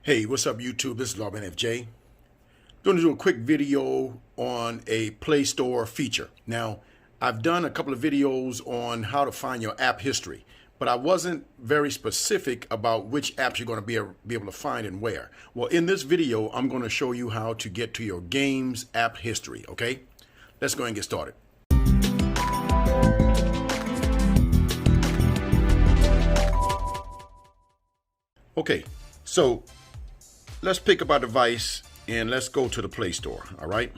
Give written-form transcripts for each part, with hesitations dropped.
Hey, what's up YouTube? This is FJ. Going to do a quick video on a Play Store feature. Now, I've done a couple of videos on how to find your app history, but I wasn't very specific about which apps you're going to be able to find and where. Well, in this video, I'm going to show you how to get to your games app history, okay? Let's go ahead and get started. Okay, so let's pick up our device and let's go to the Play Store, all right?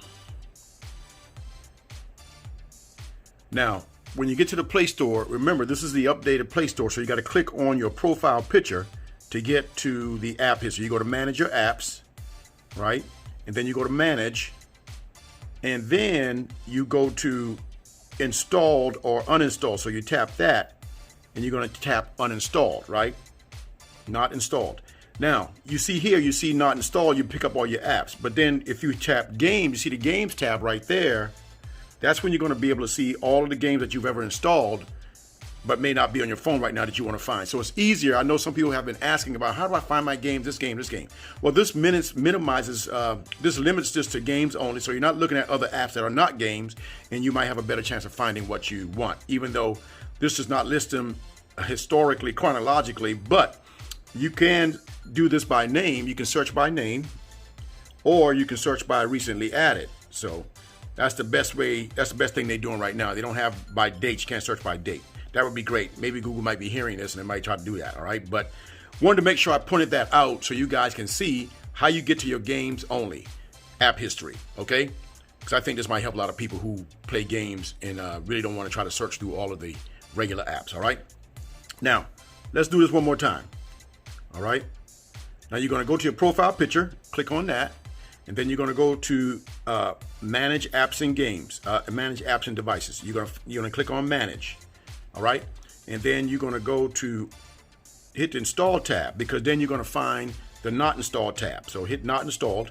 Now, when you get to the Play Store, remember this is the updated Play Store, so you got to click on your profile picture to get to the app history. You go to manage your apps, right? And then you go to manage, and then you go to installed or uninstalled. So you tap that, and you're going to tap uninstalled, right? Not installed. Now, you see here, you see not installed, you pick up all your apps. But then if you tap games, you see the games tab right there. That's when you're going to be able to see all of the games that you've ever installed, but may not be on your phone right now that you want to find. So it's easier. I know some people have been asking about how do I find my games, this game, this game. Well, this minimizes, this limits this to games only. So you're not looking at other apps that are not games, and you might have a better chance of finding what you want, even though this does not list them historically, chronologically, but you can do this by name. You can search by name, or you can search by recently added. So that's the best way. That's the best thing they're doing right now. They don't have by date. You can't search by date. That would be great. Maybe Google might be hearing this and they might try to do that. All right. But wanted to make sure I pointed that out so you guys can see how you get to your games only app history. Okay. Because I think this might help a lot of people who play games and really don't want to try to search through all of the regular apps. All right. Now, let's do this one more time. All right. Now you're going to go to your profile picture, click on that, and then you're going to go to manage apps and games, manage apps and devices. You're going to click on manage. All right. And then you're going to go to hit the install tab, because then you're going to find the not installed tab. So hit not installed.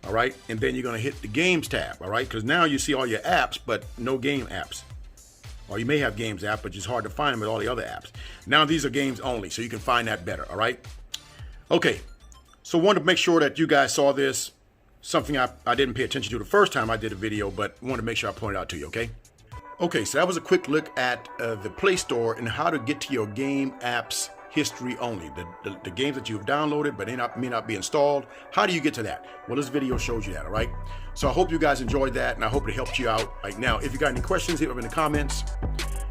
All right. And then you're going to hit the games tab. All right. Because now you see all your apps, but no game apps. Or you may have games app, but it's hard to find them with all the other apps. Now these are games only, so you can find that better, all right? Okay, so wanted to make sure that you guys saw this. Something I didn't pay attention to the first time I did a video, but wanted to make sure I pointed out to you, okay? Okay, so that was a quick look at the Play Store and how to get to your game apps history only. The games that you've downloaded but may not be installed. How do you get to that? Well, this video shows you that, all right? So I hope you guys enjoyed that, and I hope it helped you out right now. If you got any questions, hit them in the comments.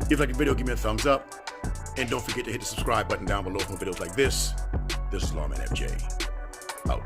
If you like the video, give me a thumbs up. And don't forget to hit the subscribe button down below for videos like this. This is Lawman FJ. Out.